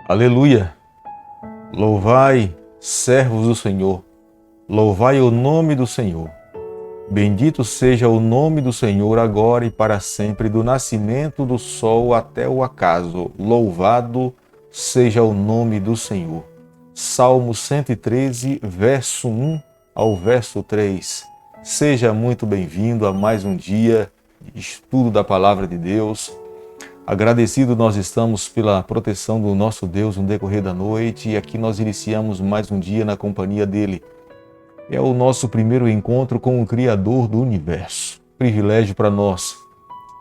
Aleluia! Louvai, servos do Senhor, louvai o nome do Senhor. Bendito seja o nome do Senhor agora e para sempre, do nascimento do sol até o acaso. Louvado seja o nome do Senhor. Salmo 113, verso 1 ao verso 3. Seja muito bem-vindo a mais um dia de estudo da Palavra de Deus. Agradecido nós estamos pela proteção do nosso Deus no decorrer da noite e aqui nós iniciamos mais um dia na companhia dele. É o nosso primeiro encontro com o Criador do Universo. Privilégio para nós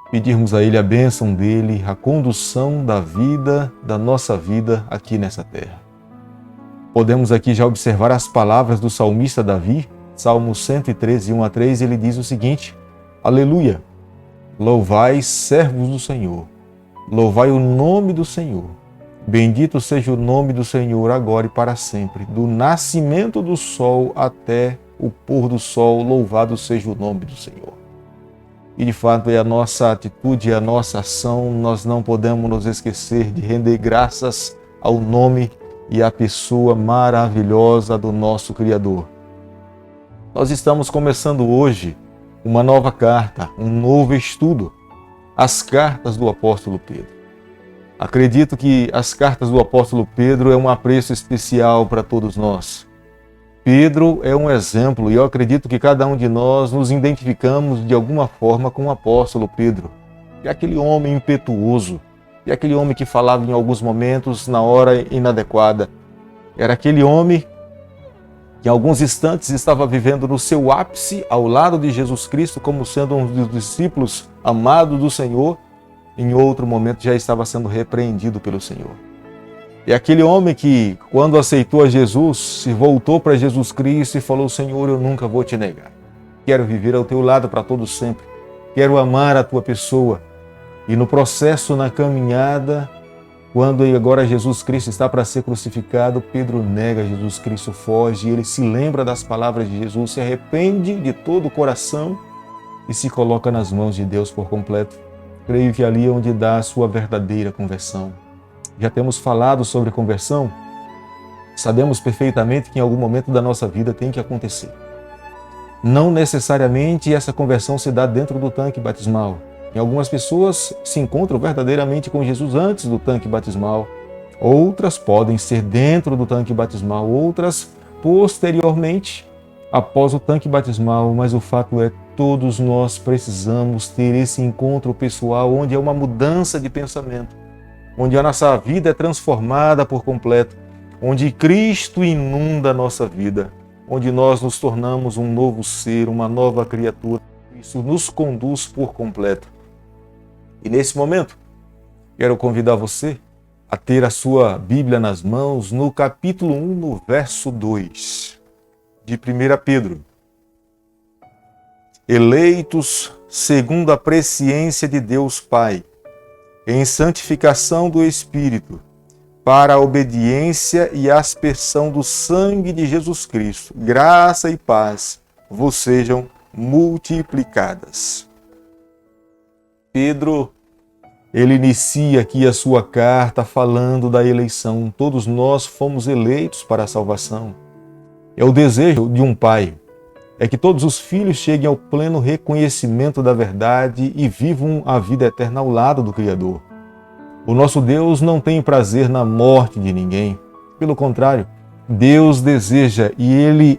pedirmos a ele a bênção dele, a condução da vida, da nossa vida aqui nessa terra. Podemos aqui já observar as palavras do salmista Davi, Salmo 113, 1 a 3, ele diz o seguinte: Aleluia! Louvai, servos do Senhor. Louvai o nome do Senhor. Bendito seja o nome do Senhor agora e para sempre. Do nascimento do sol até o pôr do sol, louvado seja o nome do Senhor. E de fato é a nossa atitude, a nossa ação, nós não podemos nos esquecer de render graças ao nome e à pessoa maravilhosa do nosso Criador. Nós estamos começando hoje uma nova carta, um novo estudo. As cartas do apóstolo Pedro. Acredito que as cartas do apóstolo Pedro é um apreço especial para todos nós. Pedro é um exemplo e eu acredito que cada um de nós nos identificamos de alguma forma com o apóstolo Pedro. É aquele homem impetuoso, é aquele homem que falava em alguns momentos na hora inadequada. Era aquele homem que em alguns instantes estava vivendo no seu ápice ao lado de Jesus Cristo como sendo um dos discípulos amados do Senhor, em outro momento já estava sendo repreendido pelo Senhor. E aquele homem que, quando aceitou a Jesus, se voltou para Jesus Cristo e falou: Senhor, eu nunca vou te negar. Quero viver ao teu lado para todo sempre. Quero amar a tua pessoa. E no processo, na caminhada, quando agora Jesus Cristo está para ser crucificado, Pedro nega Jesus Cristo, foge, ele se lembra das palavras de Jesus, se arrepende de todo o coração e se coloca nas mãos de Deus por completo. Creio que ali é onde dá a sua verdadeira conversão. Já temos falado sobre conversão, sabemos perfeitamente que em algum momento da nossa vida tem que acontecer. Não necessariamente essa conversão se dá dentro do tanque batismal. Em algumas pessoas se encontram verdadeiramente com Jesus antes do tanque batismal. Outras podem ser dentro do tanque batismal, outras posteriormente, após o tanque batismal. Mas o fato é, todos nós precisamos ter esse encontro pessoal onde é uma mudança de pensamento, onde a nossa vida é transformada por completo, onde Cristo inunda a nossa vida, onde nós nos tornamos um novo ser, uma nova criatura. Isso nos conduz por completo. E nesse momento, quero convidar você a ter a sua Bíblia nas mãos no capítulo 1, no verso 2 de 1 Pedro. Eleitos segundo a presciência de Deus Pai, em santificação do Espírito, para a obediência e aspersão do sangue de Jesus Cristo, graça e paz vos sejam multiplicadas. Pedro, ele inicia aqui a sua carta falando da eleição. Todos nós fomos eleitos para a salvação. É o desejo de um pai, é que todos os filhos cheguem ao pleno reconhecimento da verdade e vivam a vida eterna ao lado do Criador. O nosso Deus não tem prazer na morte de ninguém. Pelo contrário, Deus deseja e Ele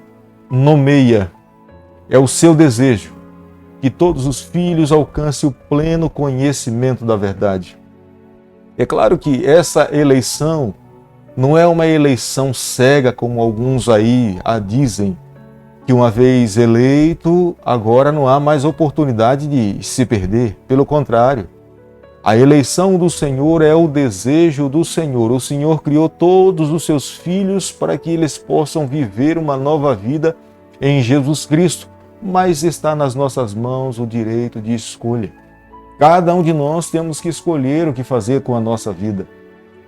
nomeia. É o seu desejo que todos os filhos alcancem o pleno conhecimento da verdade. É claro que essa eleição não é uma eleição cega, como alguns aí a dizem, que uma vez eleito, agora não há mais oportunidade de se perder. Pelo contrário, a eleição do Senhor é o desejo do Senhor. O Senhor criou todos os seus filhos para que eles possam viver uma nova vida em Jesus Cristo. Mas está nas nossas mãos o direito de escolha. Cada um de nós temos que escolher o que fazer com a nossa vida.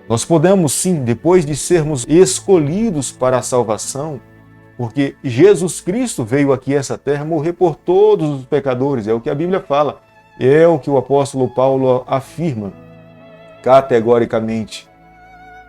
Nós podemos sim, depois de sermos escolhidos para a salvação, porque Jesus Cristo veio aqui a essa terra morrer por todos os pecadores, é o que a Bíblia fala, é o que o apóstolo Paulo afirma categoricamente.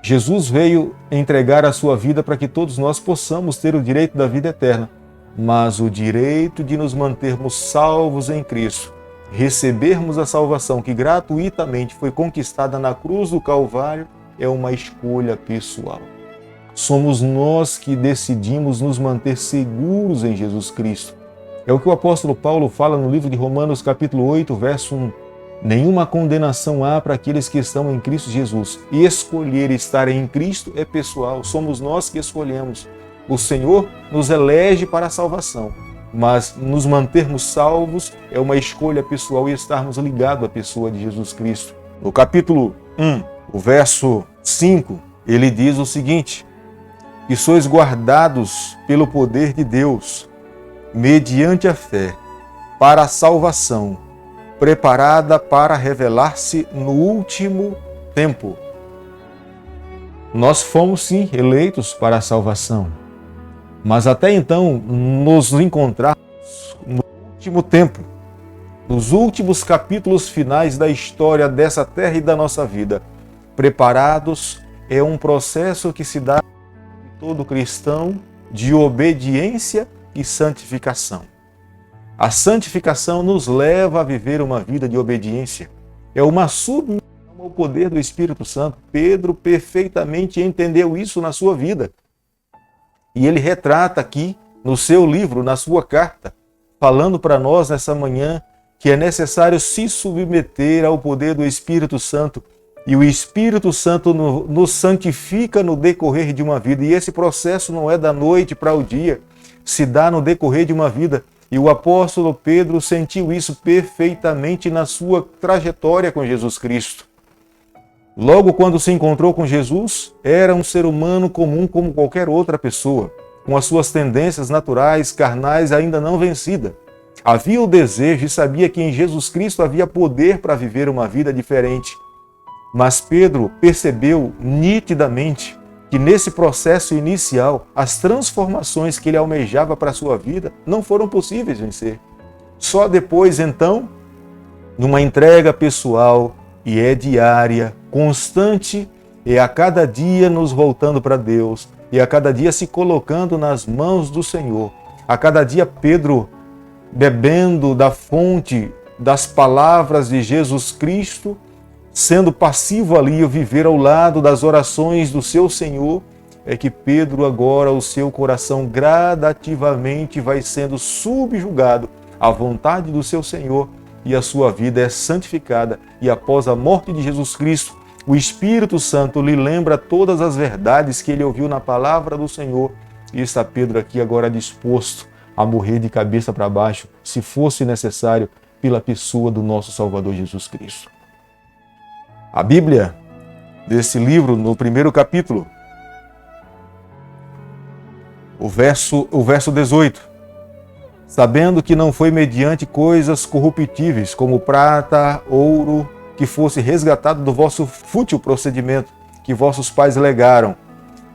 Jesus veio entregar a sua vida para que todos nós possamos ter o direito da vida eterna, mas o direito de nos mantermos salvos em Cristo, recebermos a salvação que gratuitamente foi conquistada na cruz do Calvário, é uma escolha pessoal. Somos nós que decidimos nos manter seguros em Jesus Cristo. É o que o apóstolo Paulo fala no livro de Romanos, capítulo 8, verso 1. Nenhuma condenação há para aqueles que estão em Cristo Jesus. E escolher estar em Cristo é pessoal, somos nós que escolhemos. O Senhor nos elege para a salvação, mas nos mantermos salvos é uma escolha pessoal e estarmos ligados à pessoa de Jesus Cristo. No capítulo 1, o verso 5, ele diz o seguinte: que sois guardados pelo poder de Deus, mediante a fé, para a salvação, preparada para revelar-se no último tempo. Nós fomos sim eleitos para a salvação, mas até então nos encontramos no último tempo, nos últimos capítulos finais da história dessa terra e da nossa vida. Preparados é um processo que se dá em todo cristão de obediência e santificação. A santificação nos leva a viver uma vida de obediência. É uma submissão ao poder do Espírito Santo. Pedro perfeitamente entendeu isso na sua vida. E ele retrata aqui no seu livro, na sua carta, falando para nós nessa manhã que é necessário se submeter ao poder do Espírito Santo. E o Espírito Santo nos santifica no decorrer de uma vida. E esse processo não é da noite para o dia, se dá no decorrer de uma vida. E o apóstolo Pedro sentiu isso perfeitamente na sua trajetória com Jesus Cristo. Logo quando se encontrou com Jesus, era um ser humano comum como qualquer outra pessoa, com as suas tendências naturais, carnais ainda não vencidas. Havia o desejo e sabia que em Jesus Cristo havia poder para viver uma vida diferente. Mas Pedro percebeu nitidamente que nesse processo inicial, as transformações que ele almejava para a sua vida não foram possíveis vencer. Só depois, então, numa entrega pessoal, e é diária, constante, e a cada dia nos voltando para Deus, e a cada dia se colocando nas mãos do Senhor. A cada dia Pedro bebendo da fonte das palavras de Jesus Cristo, sendo passivo ali, o viver ao lado das orações do seu Senhor, é que Pedro agora, o seu coração gradativamente vai sendo subjugado à vontade do seu Senhor e a sua vida é santificada. E após a morte de Jesus Cristo, o Espírito Santo lhe lembra todas as verdades que ele ouviu na palavra do Senhor. E está Pedro aqui agora disposto a morrer de cabeça para baixo, se fosse necessário, pela pessoa do nosso Salvador Jesus Cristo. A Bíblia, desse livro, no primeiro capítulo, o verso 18, sabendo que não foi mediante coisas corruptíveis, como prata, ouro, que fosse resgatado do vosso fútil procedimento, que vossos pais legaram,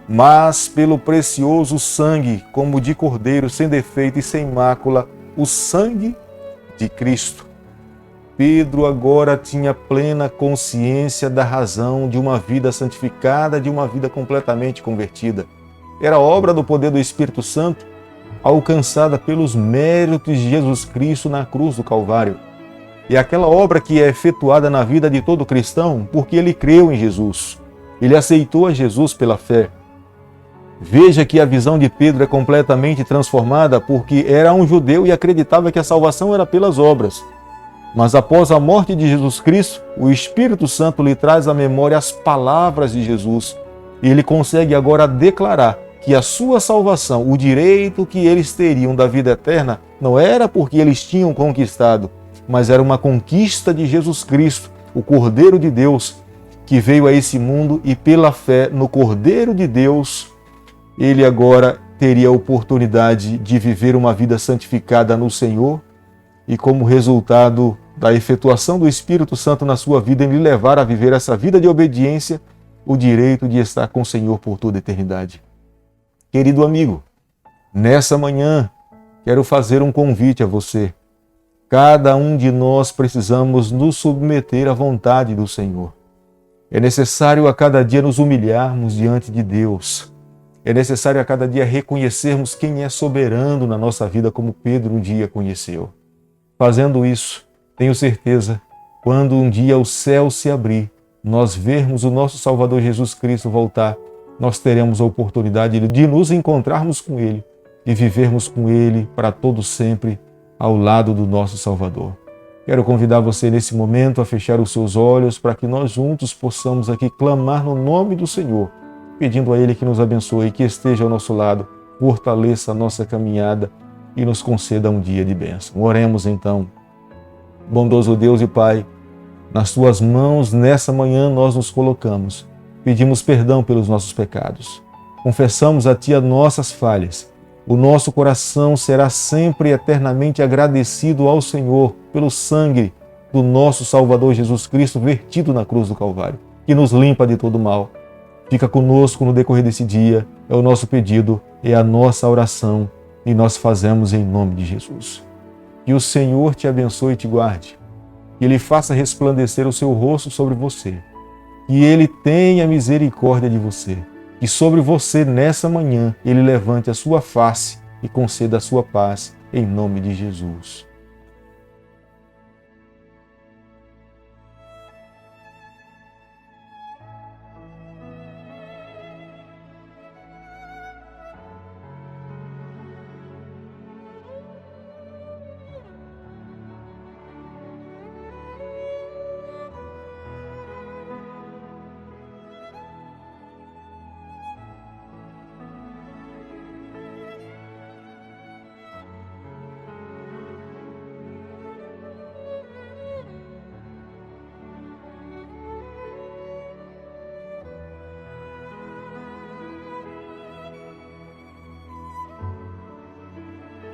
mas pelo precioso sangue, como de cordeiro, sem defeito e sem mácula, o sangue de Cristo. Pedro agora tinha plena consciência da razão de uma vida santificada, de uma vida completamente convertida. Era obra do poder do Espírito Santo, alcançada pelos méritos de Jesus Cristo na cruz do Calvário. E aquela obra que é efetuada na vida de todo cristão, porque ele creu em Jesus. Ele aceitou a Jesus pela fé. Veja que a visão de Pedro é completamente transformada, porque era um judeu e acreditava que a salvação era pelas obras. Mas após a morte de Jesus Cristo, o Espírito Santo lhe traz à memória as palavras de Jesus. E ele consegue agora declarar que a sua salvação, o direito que eles teriam da vida eterna, não era porque eles tinham conquistado, mas era uma conquista de Jesus Cristo, o Cordeiro de Deus, que veio a esse mundo e pela fé no Cordeiro de Deus, ele agora teria a oportunidade de viver uma vida santificada no Senhor e como resultado da efetuação do Espírito Santo na sua vida, em lhe levar a viver essa vida de obediência, o direito de estar com o Senhor por toda a eternidade. Querido amigo, nessa manhã quero fazer um convite a você. Cada um de nós precisamos nos submeter à vontade do Senhor. É necessário a cada dia nos humilharmos diante de Deus. É necessário a cada dia reconhecermos quem é soberano na nossa vida, como Pedro um dia conheceu. Fazendo isso, tenho certeza, quando um dia o céu se abrir, nós vermos o nosso Salvador Jesus Cristo voltar, nós teremos a oportunidade de nos encontrarmos com Ele e vivermos com Ele para todo sempre ao lado do nosso Salvador. Quero convidar você nesse momento a fechar os seus olhos para que nós juntos possamos aqui clamar no nome do Senhor, pedindo a Ele que nos abençoe, que esteja ao nosso lado, fortaleça a nossa caminhada e nos conceda um dia de bênção. Oremos então. Bondoso Deus e Pai, nas Tuas mãos nessa manhã nós nos colocamos, pedimos perdão pelos nossos pecados, confessamos a Ti as nossas falhas. O nosso coração será sempre eternamente agradecido ao Senhor pelo sangue do nosso Salvador Jesus Cristo vertido na cruz do Calvário, que nos limpa de todo mal. Fica conosco no decorrer desse dia, é o nosso pedido, é a nossa oração e nós fazemos em nome de Jesus. Que o Senhor te abençoe e te guarde, que Ele faça resplandecer o seu rosto sobre você, que Ele tenha misericórdia de você, que sobre você nessa manhã Ele levante a sua face e conceda a sua paz em nome de Jesus.